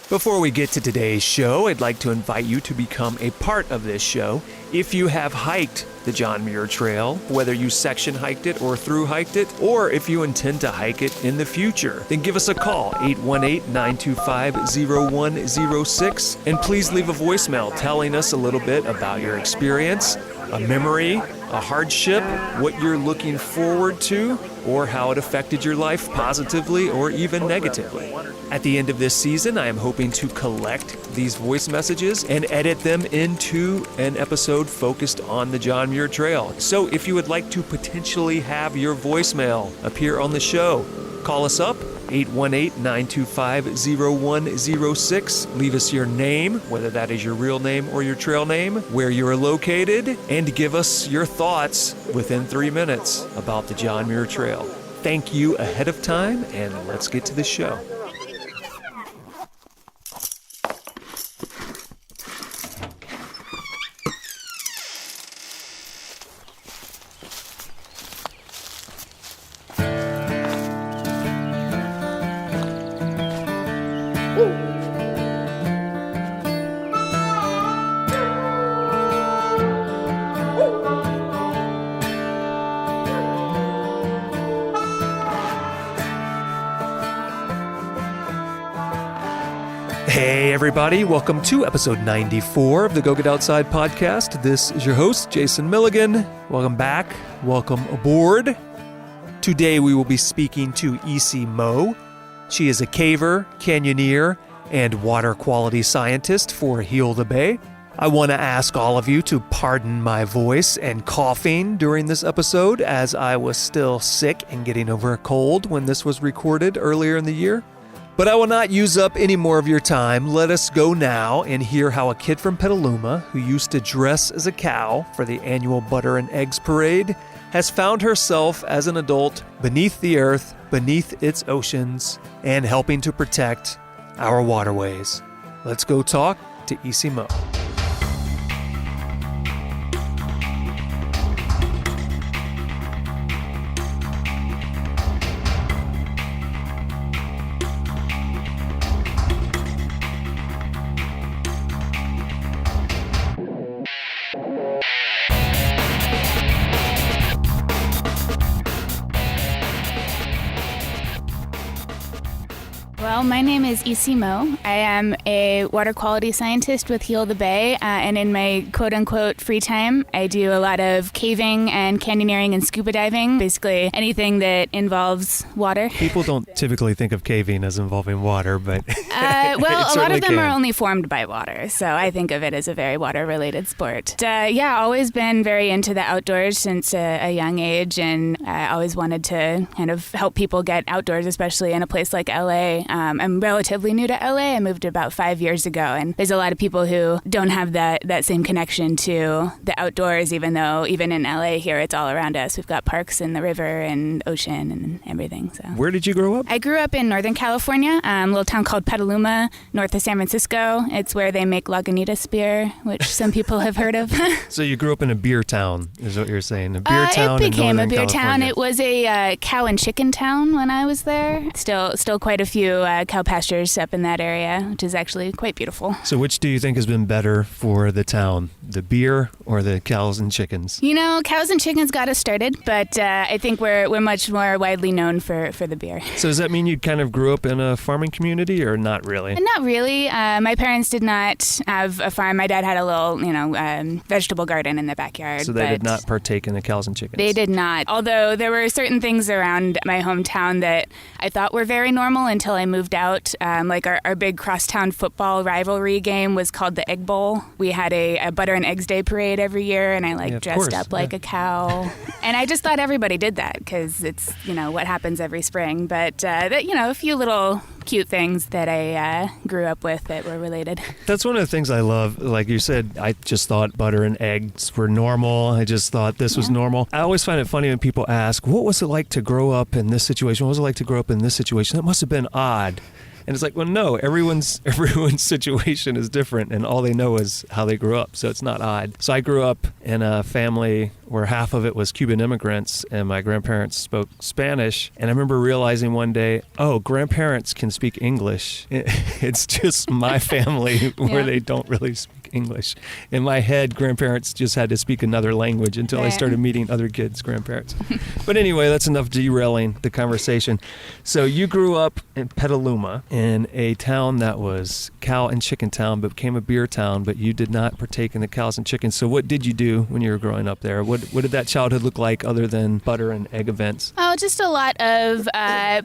Before we get to today's show, I'd like to invite you to become a part of this show. If you have hiked the John Muir Trail, whether you section hiked it or through hiked it, or if you intend to hike it in the future, then give us a call, 818-925-0106, and please leave a voicemail telling us a little bit about your experience, a memory, a hardship, what you're looking forward to, or how it affected your life positively or even negatively. At the end of this season, I am hoping to collect these voice messages and edit them into an episode focused on the John Muir Trail. So if you would like to potentially have your voicemail appear on the show, call us up, 818-925-0106. Leave us your name, whether that is your real name or your trail name, where you are located, and give us your thoughts within 3 minutes about the John Muir Trail. Thank you ahead of time, and let's get to the show. Hey everybody, welcome to episode 94 of the Go Get Outside podcast. This is your host, Jason Milligan. Welcome back, welcome aboard. Today we will be speaking to E.C. Moe. She is a caver, canyoneer, and water quality scientist for Heal the Bay. I want to ask all of you to pardon my voice and coughing during this episode, as I was still sick and getting over a cold when this was recorded earlier in the year. But I will not use up any more of your time. Let us go now and hear how a kid from Petaluma, who used to dress as a cow for the annual Butter and Eggs Parade, has found herself as an adult beneath the earth, beneath its oceans, and helping to protect our waterways. Let's go talk to E.C. Moe. Well, my name is E.C. Moe. I am a water quality scientist with Heal the Bay, and in my quote-unquote free time, I do a lot of caving and canyoneering and scuba diving, basically anything that involves water. People don't typically think of caving as involving water, but well, a lot of them are only formed by water, so I think of it as a very water-related sport. Always been very into the outdoors since a young age, and I always wanted to kind of help people get outdoors, especially in a place like LA. I'm relatively new to LA. I moved about 5 years ago, and there's a lot of people who don't have that same connection to the outdoors, even though even in LA here, it's all around us. We've got parks and the river and ocean and everything. So, where did you grow up? I grew up in Northern California, a little town called Petaluma, north of San Francisco. It's where they make Lagunitas beer, which some people have heard of. So you grew up in a beer town, is what you're saying? A beer town. It became a beer California. town. It was a cow and chicken town when I was there. Still quite a few cow pastures up in that area, which is actually quite beautiful. So which do you think has been better for the town, the beer or the cows and chickens? You know, cows and chickens got us started, but I think we're much more widely known for the beer. So does that mean you kind of grew up in a farming community or not really? Not really. My parents did not have a farm. My dad had a little, vegetable garden in the backyard. So they did not partake in the cows and chickens? They did not. Although there were certain things around my hometown that I thought were very normal until I moved out. Like our big crosstown football rivalry game was called the Egg Bowl. We had a Butter and Eggs Day parade every year, and I dressed up like a cow. And I just thought everybody did that because it's, what happens every spring. But, a few little cute things that I grew up with that were related. That's one of the things I love. Like you said, I just thought butter and eggs were normal. I just thought this was normal. I always find it funny when people ask, what was it like to grow up in this situation? What was it like to grow up in this situation? That must have been odd. And it's like, well, no, everyone's situation is different, and all they know is how they grew up. So it's not odd. So I grew up in a family where half of it was Cuban immigrants, and my grandparents spoke Spanish. And I remember realizing one day, oh, grandparents can speak English. It's just my family where they don't really speak English. In my head, grandparents just had to speak another language until I started meeting other kids' grandparents. But anyway, that's enough derailing the conversation. So you grew up in Petaluma, in a town that was cow and chicken town, but became a beer town, but you did not partake in the cows and chickens. So what did you do when you were growing up there? What did that childhood look like other than butter and egg events? Oh, just a lot of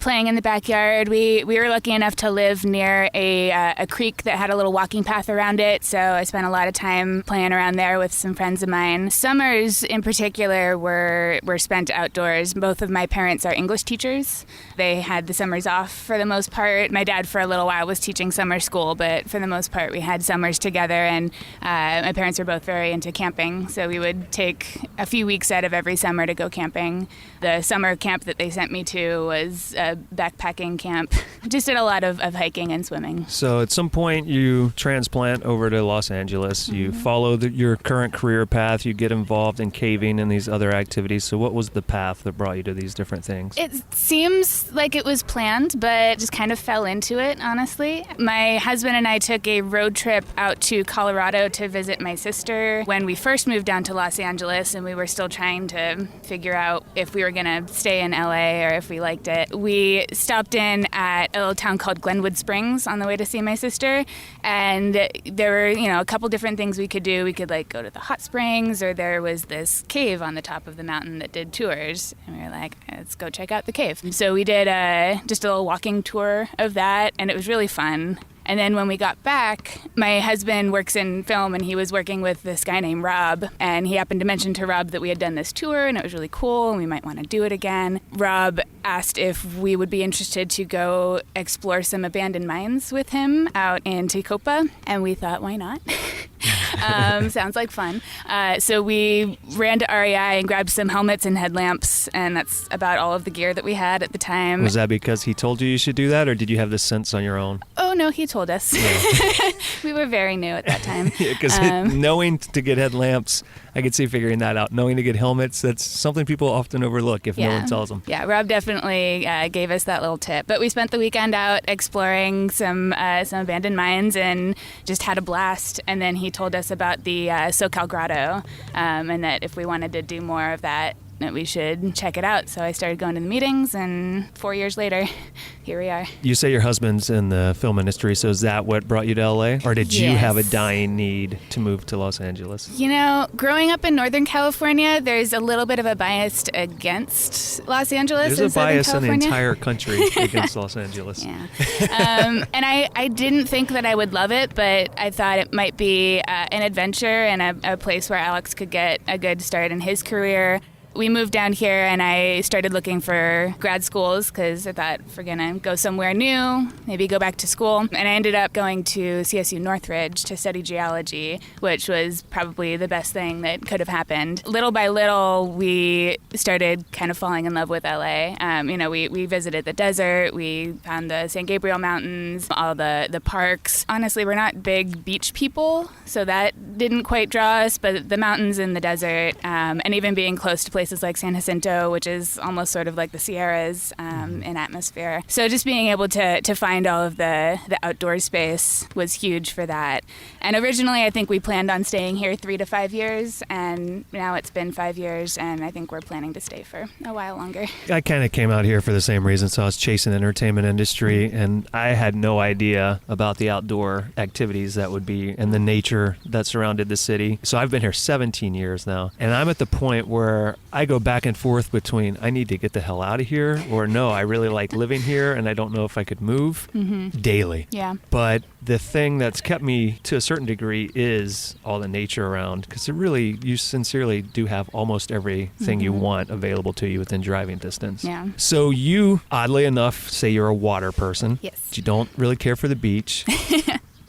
playing in the backyard. We were lucky enough to live near a creek that had a little walking path around it, so I spent a lot of time playing around there with some friends of mine. Summers in particular were spent outdoors. Both of my parents are English teachers. They had the summers off for the most part. My dad for a little while was teaching summer school, but for the most part we had summers together, and my parents were both very into camping, so we would take a few weeks out of every summer to go camping. The summer camp that they sent me to was a backpacking camp. Just did a lot of hiking and swimming. So at some point you transplant over to Los Angeles. You follow your current career path. You get involved in caving and these other activities. So what was the path that brought you to these different things? It seems like it was planned, but just kind of fell into it, honestly. My husband and I took a road trip out to Colorado to visit my sister when we first moved down to Los Angeles, and we were still trying to figure out if we were going to stay in LA or if we liked it. We stopped in at a little town called Glenwood Springs on the way to see my sister, and there were, a couple different things we could do. We could go to the hot springs, or there was this cave on the top of the mountain that did tours, and we were like, let's go check out the cave. So we did just a little walking tour of that, and it was really fun. And then when we got back, my husband works in film, and he was working with this guy named Rob, and he happened to mention to Rob that we had done this tour and it was really cool and we might want to do it again. Rob asked if we would be interested to go explore some abandoned mines with him out in Tecopa, and we thought, why not? Sounds like fun. So we ran to REI and grabbed some helmets and headlamps, and that's about all of the gear that we had at the time. Was that because he told you should do that, or did you have this sense on your own? Oh, no, he told us. Yeah. We were very new at that time. Because knowing to get headlamps, I could see figuring that out. Knowing to get helmets, that's something people often overlook if no one tells them. Yeah, Rob definitely gave us that little tip. But we spent the weekend out exploring some abandoned mines and just had a blast. And then he told us about the SoCal Grotto, and that if we wanted to do more of that we should check it out. So I started going to the meetings, and 4 years later, here we are. You say your husband's in the film industry, so is that what brought you to LA? Or did you have a dying need to move to Los Angeles? Growing up in Northern California, there's a little bit of a bias against Los Angeles. There's a bias in the entire country against Los Angeles. Yeah. And I didn't think that I would love it, but I thought it might be an adventure and a place where Alex could get a good start in his career. We moved down here, and I started looking for grad schools because I thought if we're going to go somewhere new, maybe go back to school. And I ended up going to CSU Northridge to study geology, which was probably the best thing that could have happened. Little by little, we started kind of falling in love with LA. We visited the desert, we found the San Gabriel Mountains, all the parks. Honestly, we're not big beach people, so that didn't quite draw us, but the mountains and the desert, and even being close to places like San Jacinto, which is almost sort of like the Sierras in atmosphere. So just being able to find all of the outdoor space was huge for that. And originally, I think we planned on staying here 3 to 5 years, and now it's been 5 years, and I think we're planning to stay for a while longer. I kind of came out here for the same reason. So I was chasing the entertainment industry, and I had no idea about the outdoor activities that would be and the nature that surrounded the city. So I've been here 17 years now, and I'm at the point where I go back and forth between I need to get the hell out of here, or no, I really like living here and I don't know if I could move daily. Yeah. But the thing that's kept me to a certain degree is all the nature around, because you sincerely do have almost everything you want available to you within driving distance. Yeah. So you, oddly enough, say you're a water person. Yes. You don't really care for the beach.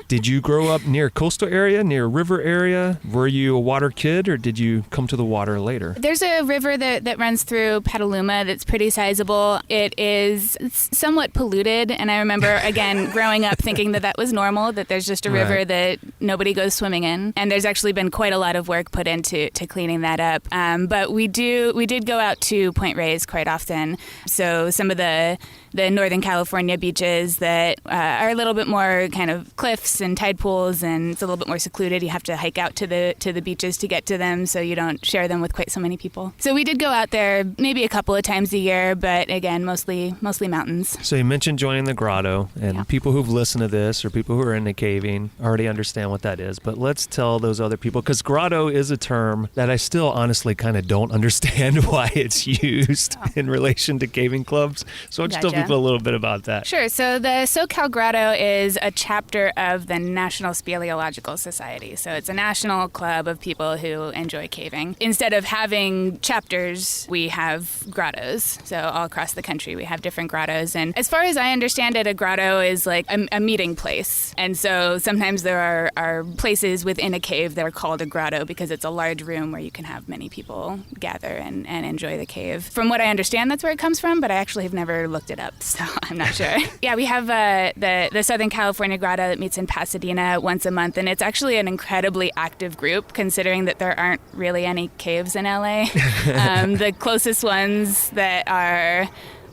Did you grow up near a coastal area, near a river area? Were you a water kid, or did you come to the water later? There's a river that runs through Petaluma that's pretty sizable. It's somewhat polluted, and I remember, again, growing up thinking that was normal, that there's just a river that nobody goes swimming in. And there's actually been quite a lot of work put into cleaning that up. But we did go out to Point Reyes quite often. So some of the Northern California beaches that are a little bit more kind of cliffs and tide pools, and it's a little bit more secluded. You have to hike out to the beaches to get to them, so you don't share them with quite so many people. So we did go out there maybe a couple of times a year, but again, mostly mountains. So you mentioned joining the grotto, and people who've listened to this or people who are into caving already understand what that is. But let's tell those other people, because grotto is a term that I still honestly kind of don't understand why it's used in relation to caving clubs. So I'll just tell people a little bit about that. Sure. So the SoCal Grotto is a chapter of the National Speleological Society. So it's a national club of people who enjoy caving. Instead of having chapters, we have grottos. So all across the country, we have different grottos. And as far as I understand it, a grotto is like a meeting place. And so sometimes there are places within a cave that are called a grotto because it's a large room where you can have many people gather and enjoy the cave. From what I understand, that's where it comes from, but I actually have never looked it up, so I'm not sure. Yeah, we have the Southern California Grotto that meets in Pasadena once a month, and it's actually an incredibly active group considering that there aren't really any caves in LA. The closest ones that are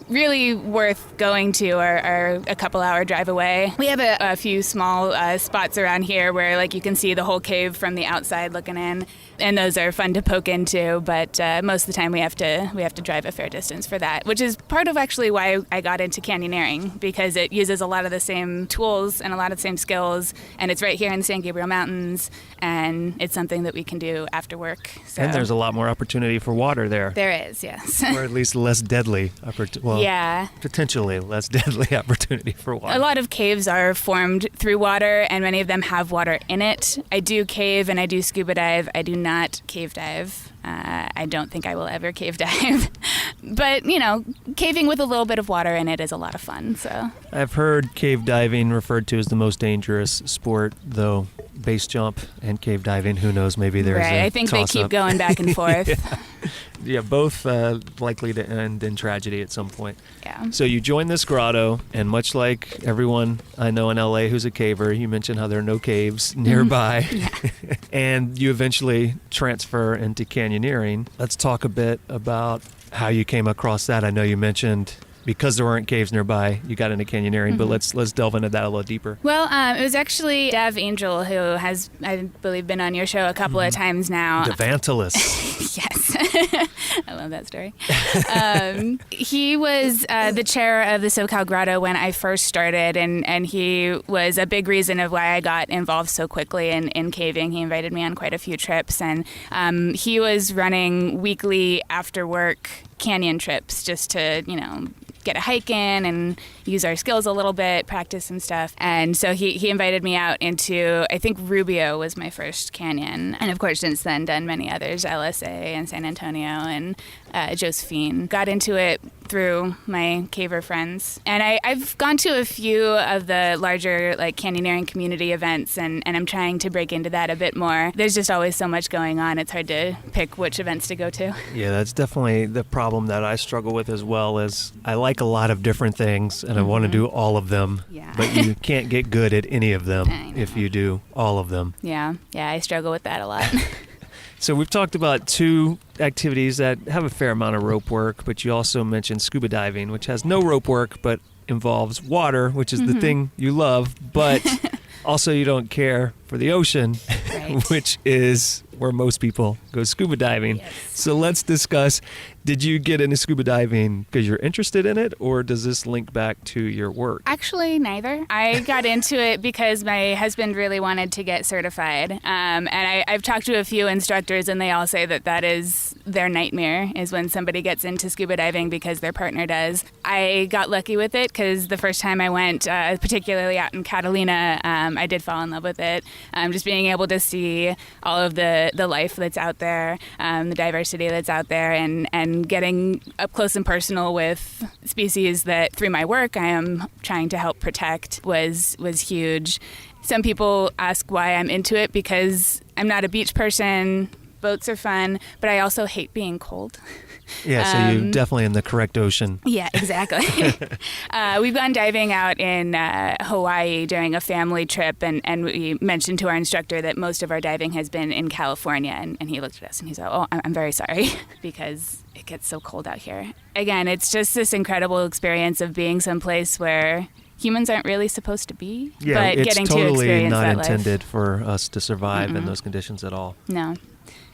really worth going to are a couple-hour drive away. We have a few small spots around here where like you can see the whole cave from the outside looking in, and those are fun to poke into. But most of the time we have to drive a fair distance for that, which is part of actually why I got into canyoneering, because it uses a lot of the same tools and a lot of the same skills, and it's right here in the San Gabriel Mountains, and it's something that we can do after work. So. And there's a lot more opportunity for water there. There is, yes. Or at least less deadly potentially less deadly opportunity for water. A lot of caves are formed through water, and many of them have water in it. I do cave and I do scuba dive. I do not cave dive. I don't think I will ever cave dive. But, caving with a little bit of water in it is a lot of fun. So I've heard cave diving referred to as the most dangerous sport, though base jump and cave diving, who knows, maybe there's a I think they keep going back and forth. Yeah, both likely to end in tragedy at some point. Yeah. So you joined this grotto, and much like everyone I know in LA who's a caver, you mentioned how there are no caves nearby. And you eventually transfer into canyoneering. Let's talk a bit about how you came across that. I know you mentioned because there weren't caves nearby, you got into canyoneering, but let's delve into that a little deeper. Well, it was actually Dev Angel, who has, I believe, been on your show a couple of times now. Devantalus. Yes. I love that story. He was the chair of the SoCal Grotto when I first started, and he was a big reason of why I got involved so quickly in caving. He invited me on quite a few trips, and he was running weekly after work canyon trips just to, get a hike in and use our skills a little bit, practice and stuff. And so he invited me out into, I think Rubio was my first canyon. And of course, since then, done many others, LSA and San Antonio and Josephine. Got into it through my caver friends. And I've gone to a few of the larger canyoneering community events, and I'm trying to break into that a bit more. There's just always so much going on. It's hard to pick which events to go to. Yeah, that's definitely the problem that I struggle with as well. Is I like a lot of different things, and I want to do all of them, but you can't get good at any of them if you do all of them. Yeah, I struggle with that a lot. So we've talked about two activities that have a fair amount of rope work, but you also mentioned scuba diving, which has no rope work but involves water, which is the thing you love, but also you don't care for the ocean, which is where most people go scuba diving. Yes. So let's discuss, did you get into scuba diving because you're interested in it, or does this link back to your work? Actually, neither. I got into it because my husband really wanted to get certified. And I've talked to a few instructors, and they all say that is their nightmare, is when somebody gets into scuba diving because their partner does. I got lucky with it because the first time I went, particularly out in Catalina, I did fall in love with it. Just being able to see all of the life that's out there, the diversity that's out there, and and getting up close and personal with species that through my work I am trying to help protect was huge. Some people ask why I'm into it because I'm not a beach person. Boats are fun, but I also hate being cold. Yeah, so you're definitely in the correct ocean. Yeah, exactly. We've gone diving out in Hawaii during a family trip, and we mentioned to our instructor that most of our diving has been in California, and he looked at us and he said, "Oh, I'm very sorry," because it gets so cold out here. Again, it's just this incredible experience of being someplace where humans aren't really supposed to be, yeah, but it's getting totally to experience not that intended life. for us to survive in those conditions at all.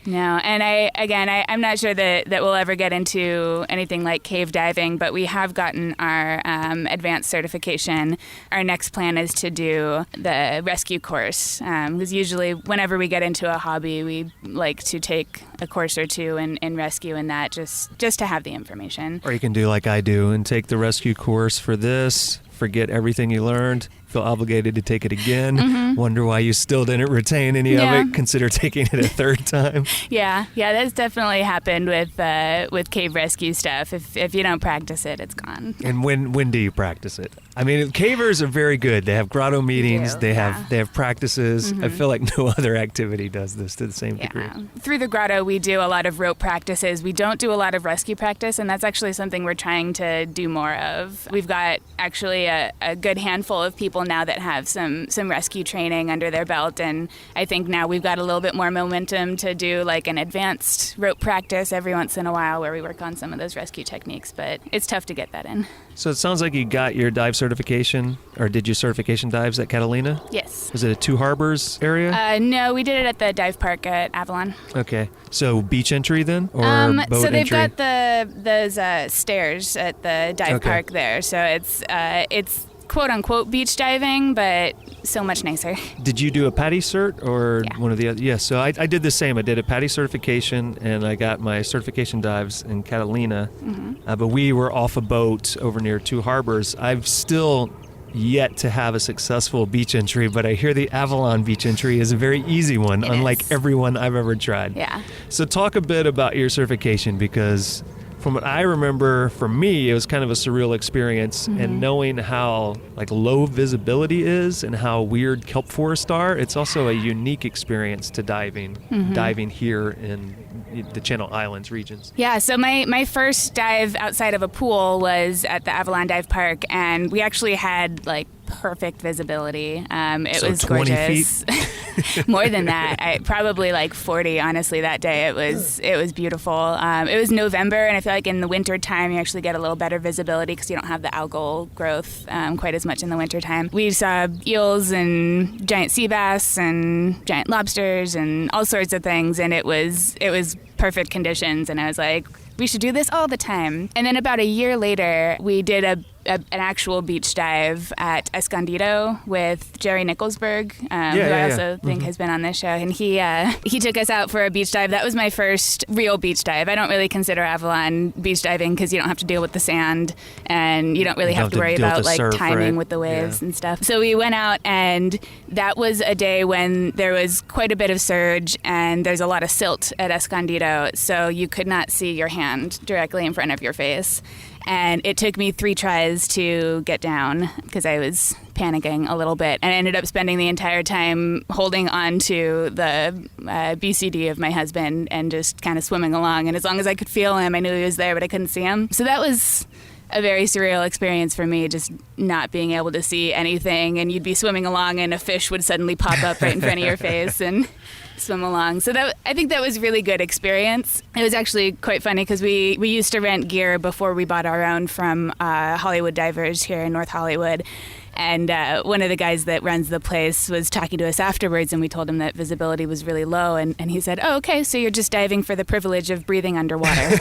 No, and I'm not sure that we'll ever get into anything like cave diving, but we have gotten our advanced certification. Our next plan is to do the rescue course, because usually whenever we get into a hobby, we like to take a course or two in rescue and that, just to have the information. Or you can do like I do and take the rescue course for this, forget everything you learned, feel obligated to take it again, wonder why you still didn't retain any of it, consider taking it a third time. Yeah, that's definitely happened with cave rescue stuff. If you don't practice it, it's gone. And when do you practice it? I mean, cavers are very good. They have grotto meetings, they have practices. I feel like no other activity does this to the same degree. Through the grotto, we do a lot of rope practices. We don't do a lot of rescue practice, and that's actually something we're trying to do more of. We've got actually a good handful of people now that have some rescue training under their belt, and I think now we've got a little bit more momentum to do like an advanced rope practice every once in a while where we work on some of those rescue techniques, but it's tough to get that in. So it sounds like you got your dive certification, or did your certification dives at Catalina? Yes. Was it a Two Harbors area? No, we did it at the dive park at Avalon. Okay. So beach entry then, or boat so they've entry? got those stairs at the dive park there, so it's quote-unquote beach diving, but so much nicer. Did you do a PADI cert or one of the other? Yes, so I did the same. I did a PADI certification, and I got my certification dives in Catalina, but we were off a boat over near Two Harbors. I've still yet to have a successful beach entry, but I hear the Avalon beach entry is a very easy one, unlike every one I've ever tried. Yeah. So talk a bit about your certification, because from what I remember, for me, it was kind of a surreal experience, and knowing how like low visibility is and how weird kelp forests are, it's also a unique experience to diving here in the Channel Islands regions. Yeah, so my first dive outside of a pool was at the Avalon Dive Park, and we actually had like perfect visibility. It so was 20 gorgeous. feet? More than that. Probably like 40, honestly, that day. It was beautiful. It was November, and I feel like in the winter time you actually get a little better visibility because you don't have the algal growth quite as much in the winter time. We saw eels and giant sea bass and giant lobsters and all sorts of things, and it was perfect conditions, and I was like, we should do this all the time. And then about a year later, we did an actual beach dive at Escondido with Jerry Nicholsberg, who I also think has been on this show. And he took us out for a beach dive. That was my first real beach dive. I don't really consider Avalon beach diving because you don't have to deal with the sand, and you don't really have to worry about like timing with the waves and stuff. So we went out, and that was a day when there was quite a bit of surge, and there's a lot of silt at Escondido, so you could not see your hand directly in front of your face. And it took me 3 tries to get down because I was panicking a little bit. And I ended up spending the entire time holding on to the BCD of my husband and just kind of swimming along. And as long as I could feel him, I knew he was there, but I couldn't see him. So that was a very surreal experience for me, just not being able to see anything. And you'd be swimming along and a fish would suddenly pop up right in front of your face and swim along. So I think that was a really good experience. It was actually quite funny because we used to rent gear before we bought our own from Hollywood Divers here in North Hollywood. And one of the guys that runs the place was talking to us afterwards, and we told him that visibility was really low. And he said, "Oh, okay, so you're just diving for the privilege of breathing underwater."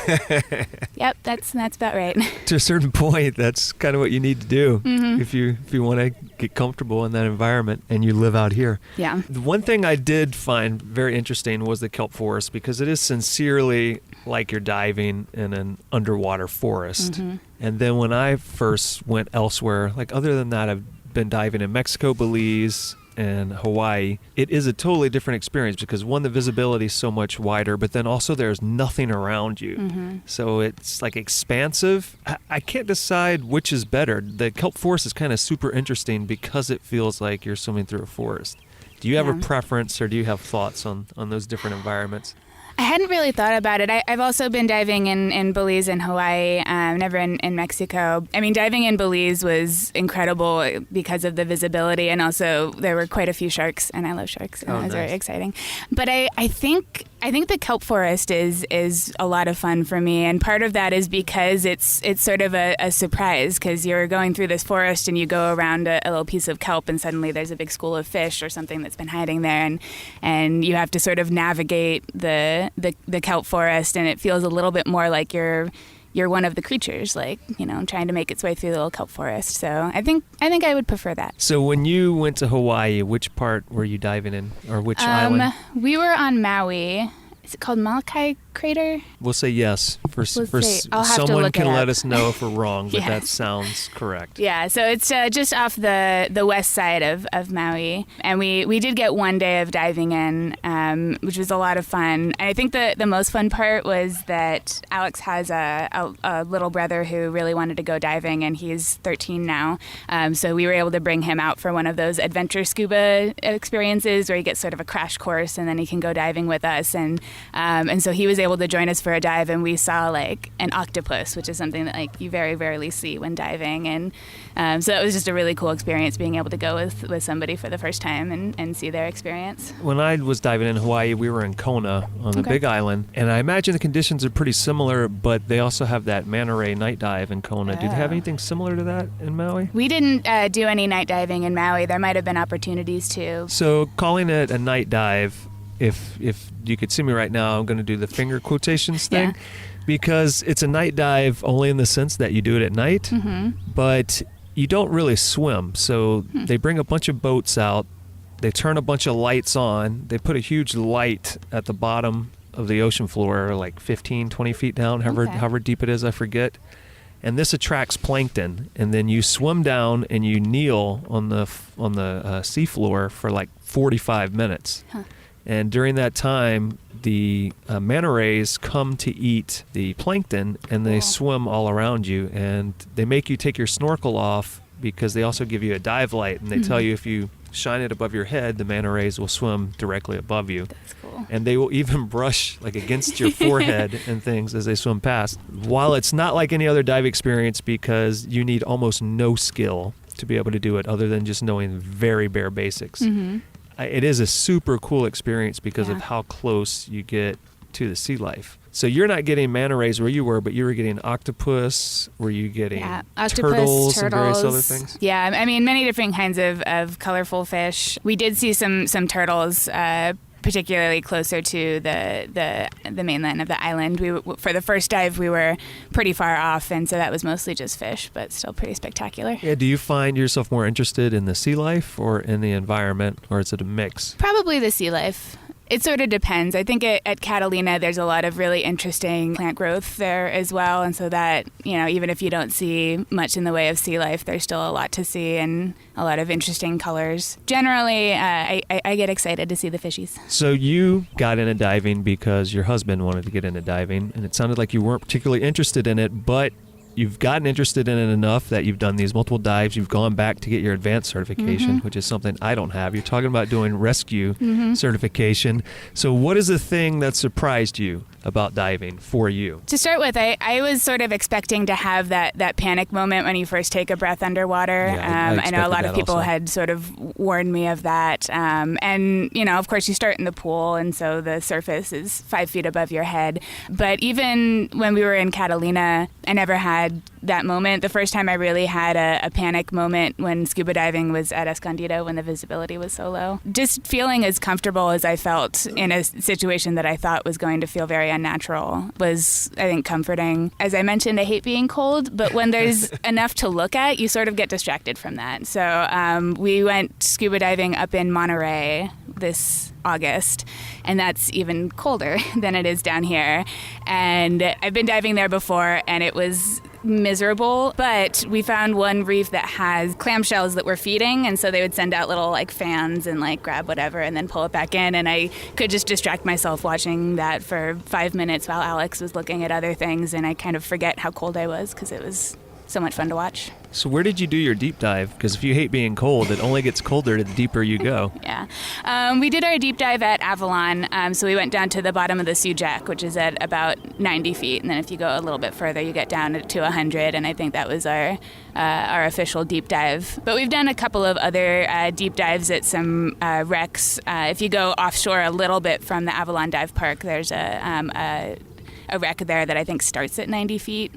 Yep, that's about right. To a certain point, that's kind of what you need to do if you want to get comfortable in that environment and you live out here. Yeah. The one thing I did find very interesting was the kelp forest, because it is sincerely like you're diving in an underwater forest. And then when I first went elsewhere, like other than that, I've been diving in Mexico, Belize, and Hawaii, it is a totally different experience because one, the visibility is so much wider, but then also there's nothing around you. So it's like expansive. I can't decide which is better. The kelp forest is kind of super interesting because it feels like you're swimming through a forest. Do you have a preference, or do you have thoughts on those different environments? I hadn't really thought about it. I've also been diving in Belize and Hawaii, never in Mexico. I mean, diving in Belize was incredible because of the visibility, and also there were quite a few sharks, and I love sharks, and it was very exciting. But I think the kelp forest is a lot of fun for me, and part of that is because it's sort of a surprise, because you're going through this forest and you go around a little piece of kelp and suddenly there's a big school of fish or something that's been hiding there, and you have to sort of navigate the kelp forest, and it feels a little bit more like you're one of the creatures, like, trying to make its way through the little kelp forest. So I think I would prefer that. So when you went to Hawaii, which part were you diving in, or which island? We were on Maui. Is it called Molokai Crater? We'll say yes. Someone can let us know if we're wrong, but that sounds correct. Yeah, so it's just off the west side of Maui. And we did get one day of diving in, which was a lot of fun. And I think the most fun part was that Alex has a little brother who really wanted to go diving, and he's 13 now. So we were able to bring him out for one of those adventure scuba experiences where he gets sort of a crash course, and then he can go diving with us. And so he was able to join us for a dive, and we saw like an octopus, which is something that like you very rarely see when diving. And so it was just a really cool experience being able to go with somebody for the first time and see their experience. When I was diving in Hawaii, we were in Kona on the Big Island, and I imagine the conditions are pretty similar, but they also have that manta ray night dive in Kona. Did they have anything similar to that in Maui? We didn't do any night diving in Maui. There might have been opportunities to. So calling it a night dive, if you could see me right now, I'm going to do the finger quotations thing, because it's a night dive only in the sense that you do it at night, but you don't really swim. So they bring a bunch of boats out, they turn a bunch of lights on, they put a huge light at the bottom of the ocean floor, like 15, 20 feet down, however deep it is, I forget. And this attracts plankton, and then you swim down and you kneel on the seafloor for like 45 minutes. And during that time, the manta rays come to eat the plankton, and they swim all around you. And they make you take your snorkel off because they also give you a dive light, and they tell you if you shine it above your head, the manta rays will swim directly above you. That's cool. And they will even brush like against your forehead and things as they swim past. While it's not like any other dive experience, because you need almost no skill to be able to do it other than just knowing very bare basics. It is a super cool experience because of how close you get to the sea life. So you're not getting manta rays where you were, but you were getting octopus. Were you getting turtles and various other things? Yeah, I mean, many different kinds of colorful fish. We did see some turtles, particularly closer to the mainland of the island. For the first dive, we were pretty far off, and so that was mostly just fish, but still pretty spectacular. Yeah. Do you find yourself more interested in the sea life or in the environment, or is it a mix? Probably the sea life. It sort of depends. I think at Catalina, there's a lot of really interesting plant growth there as well. And so that, even if you don't see much in the way of sea life, there's still a lot to see and a lot of interesting colors. Generally, I get excited to see the fishies. So you got into diving because your husband wanted to get into diving, and it sounded like you weren't particularly interested in it, but you've gotten interested in it enough that you've done these multiple dives. You've gone back to get your advanced certification, which is something I don't have. You're talking about doing rescue certification. So what is the thing that surprised you about diving for you? To start with, I was sort of expecting to have that panic moment when you first take a breath underwater. I know a lot of people had sort of warned me of that. And, of course, you start in the pool, and so the surface is 5 feet above your head. But even when we were in Catalina, I never had that moment. The first time I really had a panic moment when scuba diving was at Escondido, when the visibility was so low. Just feeling as comfortable as I felt in a situation that I thought was going to feel very unnatural was, I think, comforting. As I mentioned, I hate being cold, but when there's enough to look at, you sort of get distracted from that. So we went scuba diving up in Monterey this August, and that's even colder than it is down here. And I've been diving there before, and it was miserable, but we found one reef that has clamshells that were feeding, and so they would send out little like fans and like grab whatever and then pull it back in, and I could just distract myself watching that for 5 minutes while Alex was looking at other things, and I kind of forget how cold I was because it was so much fun to watch. So where did you do your deep dive? Because if you hate being cold, it only gets colder the deeper you go. Yeah. We did our deep dive at Avalon. So we went down to the bottom of the Sujack, which is at about 90 feet. And then if you go a little bit further, you get down to 100. And I think that was our official deep dive. But we've done a couple of other deep dives at some wrecks. If you go offshore a little bit from the Avalon Dive Park, there's a wreck there that I think starts at 90 feet.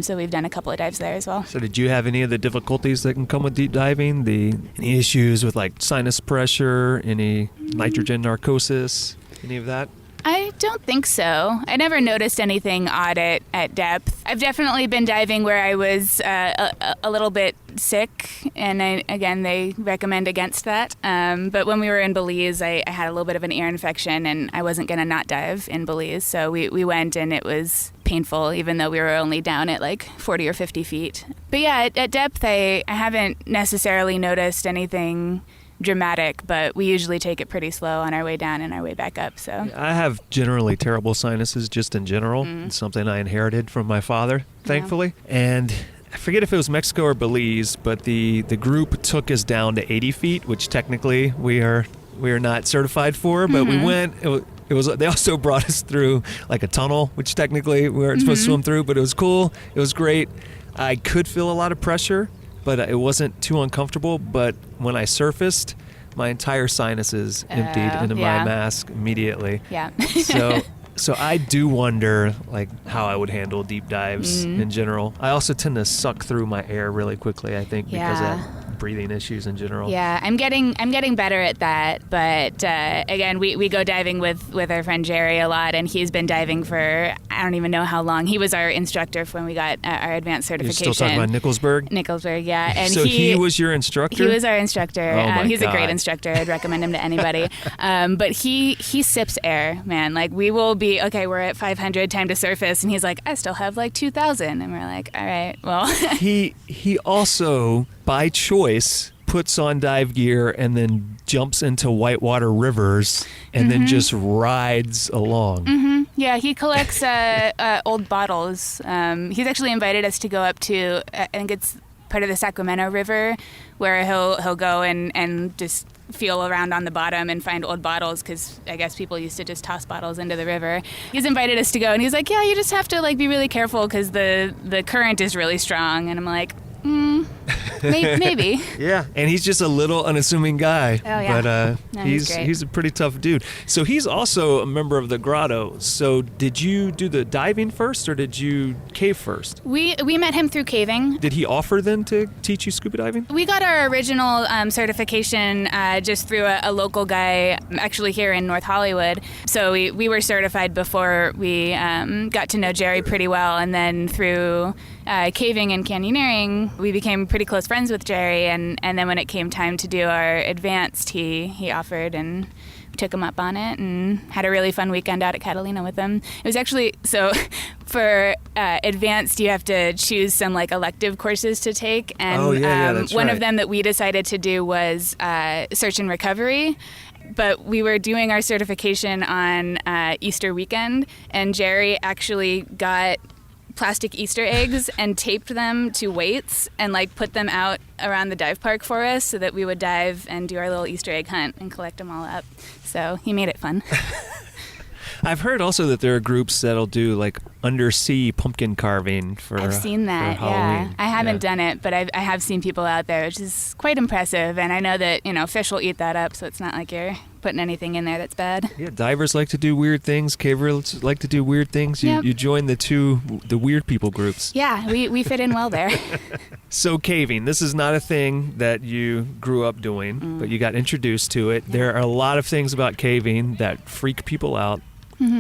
So we've done a couple of dives there as well. So did you have any of the difficulties that can come with deep diving? Any issues with like sinus pressure, any nitrogen narcosis, any of that? I don't think so. I never noticed anything odd at depth. I've definitely been diving where I was a little bit sick, and they recommend against that. But when we were in Belize, I had a little bit of an ear infection, and I wasn't going to not dive in Belize. So we went, and it was painful, even though we were only down at like 40 or 50 feet. But yeah, at depth, I haven't necessarily noticed anything dramatic, but we usually take it pretty slow on our way down and our way back up. So I have generally terrible sinuses just in general. It's something I inherited from my father, thankfully. Yeah. And I forget if it was Mexico or Belize, but the group took us down to 80 feet, which technically we are not certified for, but we went. It was. They also brought us through like a tunnel, which technically we weren't supposed to swim through, but it was cool. It was great. I could feel a lot of pressure, but it wasn't too uncomfortable. But when I surfaced, my entire sinuses emptied into my mask immediately. Yeah. So I do wonder like how I would handle deep dives in general. I also tend to suck through my air really quickly, I think, because of breathing issues in general. Yeah, I'm getting better at that. But again, we go diving with our friend Jerry a lot, and he's been diving for I don't even know how long. He was our instructor when we got our advanced certification. You're still talking about Nicholsburg, yeah. And so he was your instructor? He was our instructor. Oh my he's God. a great instructor. I'd recommend him to anybody. But he sips air, man. Like we will be, okay, we're at 500, time to surface. And he's like, I still have like 2,000. And we're like, all right, well. He also, by choice, puts on dive gear and then jumps into whitewater rivers and then just rides along. Yeah, he collects old bottles. He's actually invited us to go up to, I think it's part of the Sacramento River, where he'll go and just feel around on the bottom and find old bottles, because I guess people used to just toss bottles into the river. He's invited us to go, and he's like, yeah, you just have to like be really careful because the current is really strong. And I'm like, maybe. Yeah, and he's just a little unassuming guy. Oh, yeah. But No, he's a pretty tough dude. So he's also a member of the Grotto. So did you do the diving first, or did you cave first? We met him through caving. Did he offer then to teach you scuba diving? We got our original certification just through a local guy, actually here in North Hollywood. So we were certified before we got to know Jerry pretty well, and then through caving and canyoneering, we became pretty close friends with Jerry, and then when it came time to do our advanced, he offered, and we took him up on it and had a really fun weekend out at Catalina with him. It was actually, so for advanced, you have to choose some like elective courses to take, and that's one right. of them that we decided to do was search and recovery. But we were doing our certification on Easter weekend, and Jerry actually got plastic Easter eggs and taped them to weights and like put them out around the dive park for us so that we would dive and do our little Easter egg hunt and collect them all up. So he made it fun. I've heard also that there are groups that'll do like undersea pumpkin carving for I've seen that, for Halloween. yeah. I haven't done it, but I have seen people out there, which is quite impressive. And I know that, fish will eat that up, so it's not like you're putting anything in there that's bad. Yeah, divers like to do weird things. Cavers like to do weird things. You join the weird people groups. Yeah, we fit in well there. So caving, this is not a thing that you grew up doing, but you got introduced to it. Yeah. There are a lot of things about caving that freak people out.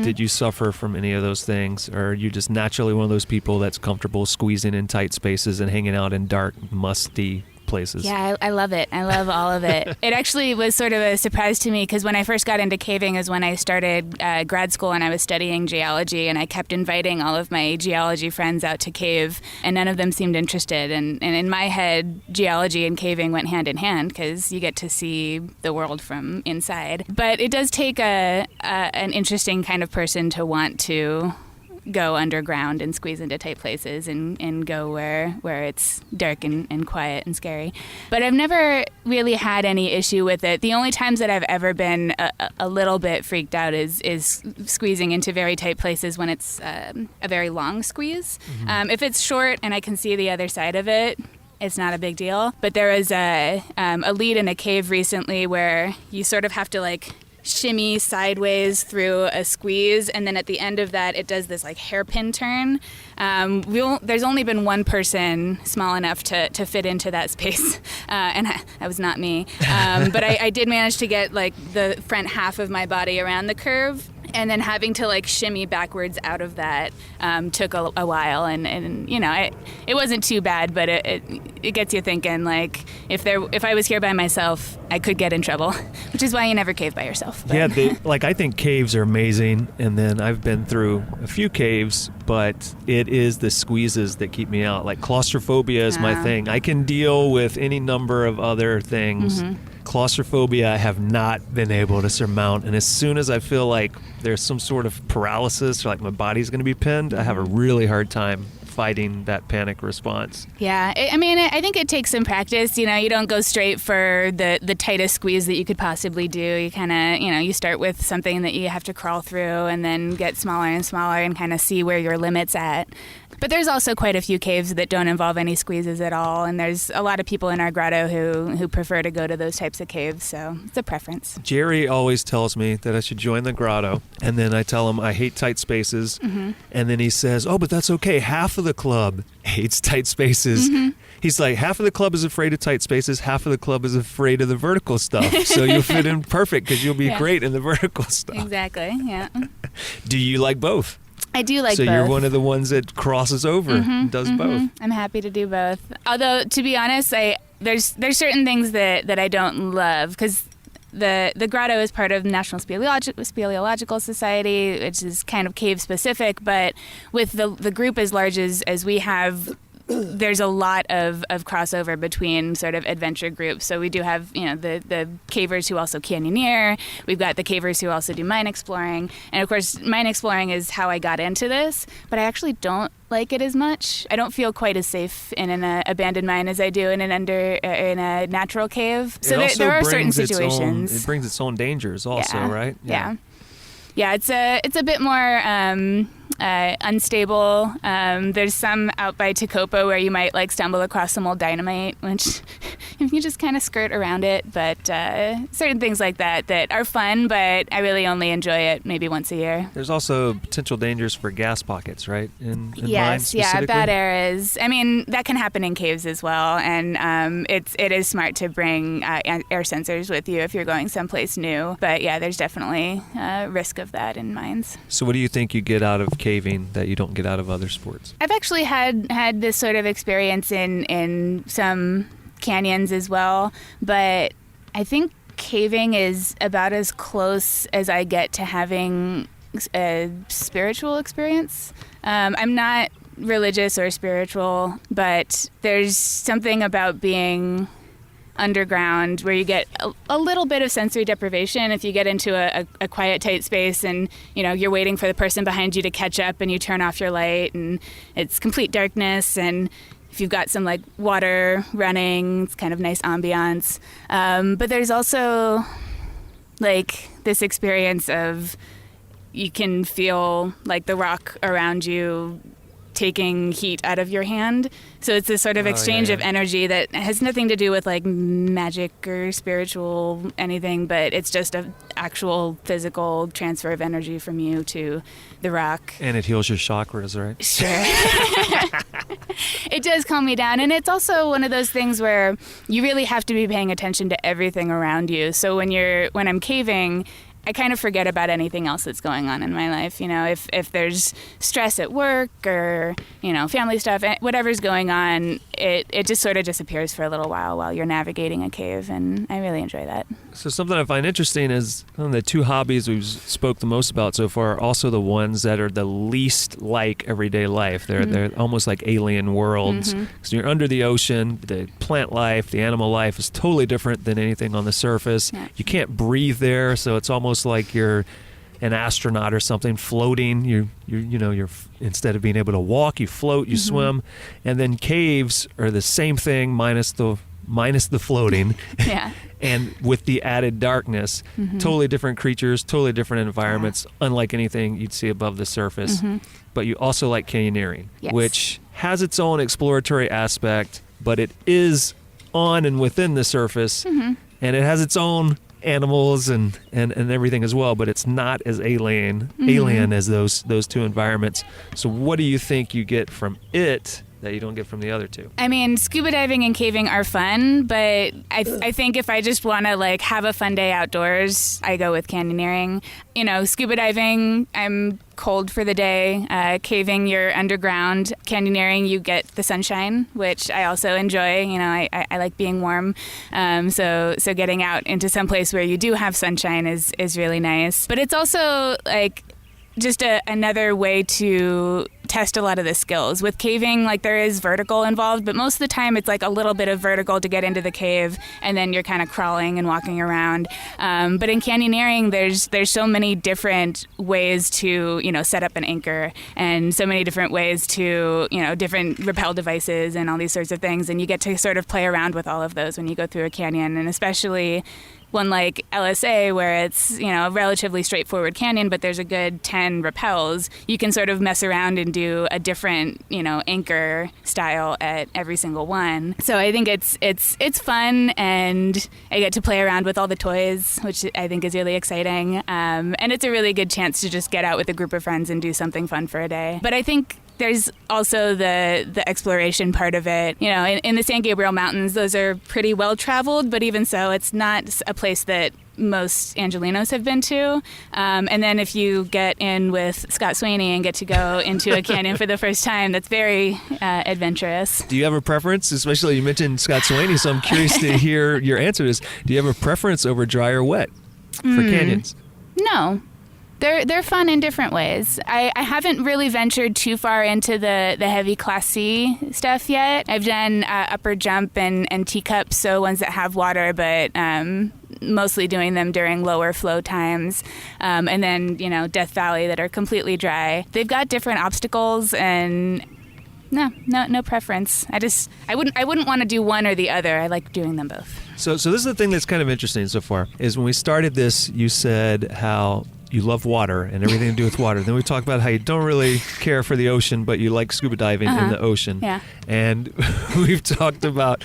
Did you suffer from any of those things, or are you just naturally one of those people that's comfortable squeezing in tight spaces and hanging out in dark, musty places. Yeah, I love it. I love all of it. It actually was sort of a surprise to me because when I first got into caving is when I started grad school and I was studying geology, and I kept inviting all of my geology friends out to cave, and none of them seemed interested. And in my head, geology and caving went hand in hand because you get to see the world from inside. But it does take an interesting kind of person to want to go underground and squeeze into tight places and go where it's dark and quiet and scary. But I've never really had any issue with it. The only times that I've ever been a little bit freaked out is squeezing into very tight places when it's a very long squeeze. Mm-hmm. If it's short and I can see the other side of it, it's not a big deal. But there was a lead in a cave recently where you sort of have to like shimmy sideways through a squeeze, and then at the end of that it does this like hairpin turn. There's only been one person small enough to fit into that space, and that was not me. But I did manage to get like the front half of my body around the curve, and then having to like shimmy backwards out of that took a while, and you know it wasn't too bad, but it gets you thinking like if I was here by myself I could get in trouble, which is why you never cave by yourself. But. Yeah, I think caves are amazing, and then I've been through a few caves, but it is the squeezes that keep me out. Like claustrophobia is my thing. I can deal with any number of other things. Mm-hmm. Claustrophobia I have not been able to surmount, and as soon as I feel like there's some sort of paralysis or like my body's going to be pinned, I have a really hard time fighting that panic response. Yeah, I think it takes some practice. You know, you don't go straight for the tightest squeeze that you could possibly do. You kind of, you start with something that you have to crawl through and then get smaller and smaller and kind of see where your limit's at. But there's also quite a few caves that don't involve any squeezes at all, and there's a lot of people in our grotto who prefer to go to those types of caves, so it's a preference. Jerry always tells me that I should join the grotto, and then I tell him I hate tight spaces, mm-hmm. and then he says, oh, but that's okay, half of the club hates tight spaces. Mm-hmm. He's like, half of the club is afraid of tight spaces, half of the club is afraid of the vertical stuff, so you'll fit in perfect because you'll be great in the vertical stuff. Exactly, yeah. Do you like both? I do like both. So you're one of the ones that crosses over and does both. I'm happy to do both. Although, to be honest, there's certain things that I don't love because the grotto is part of the National Speleological Society, which is kind of cave specific. But with the group as large as we have, there's a lot of crossover between sort of adventure groups. So we do have, the cavers who also canyoneer. We've got the cavers who also do mine exploring. And of course, mine exploring is how I got into this, but I actually don't like it as much. I don't feel quite as safe in an abandoned mine as I do in in a natural cave. So there are certain situations. It brings its own dangers also, right? Yeah. Yeah, it's a bit more unstable. There's some out by Tacoma where you might like stumble across some old dynamite, which you just kind of skirt around it. But certain things like that are fun, but I really only enjoy it maybe once a year. There's also potential dangers for gas pockets, right? In yes, yeah, bad areas. I mean, that can happen in caves as well, and it is smart to bring air sensors with you if you're going someplace new. But yeah, there's definitely risk of that in mines. So what do you think you get out of caving that you don't get out of other sports? I've actually had this sort of experience in some canyons as well, but I think caving is about as close as I get to having a spiritual experience. I'm not religious or spiritual, but there's something about being underground where you get a little bit of sensory deprivation if you get into a quiet, tight space and you're waiting for the person behind you to catch up and you turn off your light and it's complete darkness, and if you've got some like water running, it's kind of nice ambiance. But there's also like this experience of you can feel like the rock around you taking heat out of your hand. So it's this sort of exchange of energy that has nothing to do with like magic or spiritual anything, but it's just an actual physical transfer of energy from you to the rock. And it heals your chakras, right? Sure. It does calm me down. And it's also one of those things where you really have to be paying attention to everything around you. So when I'm caving, I kind of forget about anything else that's going on in my life. If there's stress at work or, family stuff, whatever's going on, it just sort of disappears for a little while you're navigating a cave, and I really enjoy that. So something I find interesting is the two hobbies we've spoke the most about so far are also the ones that are the least like everyday life. They're almost like alien worlds. So you're under the ocean, the plant life, the animal life is totally different than anything on the surface. Yeah. You can't breathe there, so it's almost like you're an astronaut or something floating. You're instead of being able to walk, you float, you swim, and then caves are the same thing minus the floating. Yeah. And with the added darkness, totally different creatures, totally different environments, unlike anything you'd see above the surface. But you also like canyoneering, yes. which has its own exploratory aspect, but it is on and within the surface, and it has its own animals and everything as well, but it's not as alien as those two environments. So what do you think you get from it that you don't get from the other two? I mean, scuba diving and caving are fun, but I think if I just want to have a fun day outdoors, I go with canyoneering. Scuba diving, I'm cold for the day. Caving, you're underground. Canyoneering, you get the sunshine, which I also enjoy. I like being warm. So getting out into some place where you do have sunshine is really nice. But it's also just another way to test a lot of the skills. With caving, there is vertical involved, but most of the time it's a little bit of vertical to get into the cave, and then you're kind of crawling and walking around. But in canyoneering, there's so many different ways to, set up an anchor, and so many different ways to, different rappel devices and all these sorts of things, and you get to sort of play around with all of those when you go through a canyon, and especially one like LSA, where it's, a relatively straightforward canyon, but there's a good 10 rappels, you can sort of mess around and do a different, anchor style at every single one. So I think it's fun, and I get to play around with all the toys, which I think is really exciting. And it's a really good chance to just get out with a group of friends and do something fun for a day. But I think there's also the exploration part of it. In the San Gabriel Mountains, those are pretty well traveled, but even so, it's not a place that most Angelinos have been to. And then if you get in with Scott Swaney and get to go into a canyon for the first time, that's very adventurous. Do you have a preference? Especially you mentioned Scott Swaney, so I'm curious to hear your answer to this. Do you have a preference over dry or wet for canyons? No. They're fun in different ways. I haven't really ventured too far into the heavy Class C stuff yet. I've done upper jump and teacups, so ones that have water, but mostly doing them during lower flow times. And then, Death Valley that are completely dry. They've got different obstacles, and no preference. I wouldn't want to do one or the other. I like doing them both. So this is the thing that's kind of interesting so far, is when we started this, you said how you love water and everything to do with water. Then we talked about how you don't really care for the ocean, but you like scuba diving in the ocean. Yeah. And we've talked about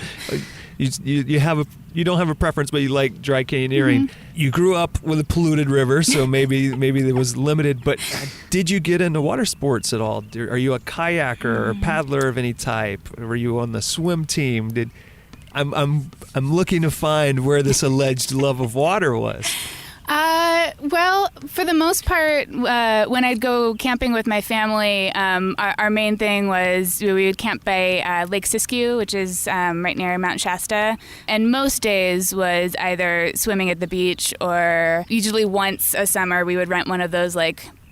you don't have a preference, but you like dry canyoneering. You grew up with a polluted river, so maybe it was limited. But did you get into water sports at all? Are you a kayaker or a paddler of any type? Were you on the swim team? I'm looking to find where this alleged love of water was. Well, for the most part, when I'd go camping with my family, our main thing was we would camp by Lake Siskiyou, which is right near Mount Shasta. And most days was either swimming at the beach, or usually once a summer we would rent one of those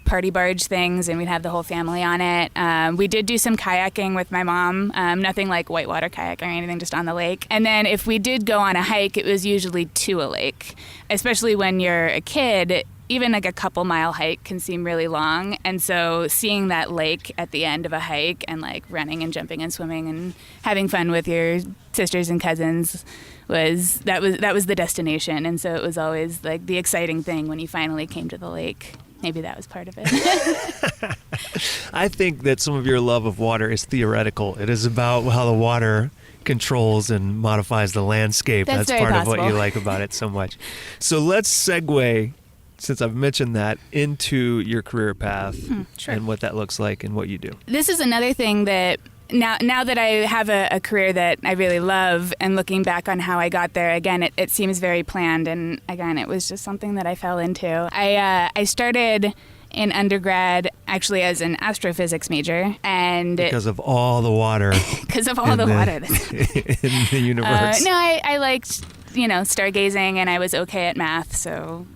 party barge things, and we'd have the whole family on it. We did do some kayaking with my mom, nothing like whitewater kayaking or anything, just on the lake. And then if we did go on a hike, it was usually to a lake. Especially when you're a kid, even a couple mile hike can seem really long. And so seeing that lake at the end of a hike and running and jumping and swimming and having fun with your sisters and cousins was the destination. And so it was always the exciting thing when you finally came to the lake. Maybe that was part of it. I think that some of your love of water is theoretical. It is about how the water controls and modifies the landscape. That's part possible. of what you like about it so much. So let's segue, since I've mentioned that, into your career path Sure. and what that looks like and what you do. This is another thing that now that I have a career that I really love, and looking back on how I got there, again, it seems very planned. And again, it was just something that I fell into. I started in undergrad actually as an astrophysics major, and because of all the water. Because of all the water in the universe. No, I liked stargazing, and I was okay at math.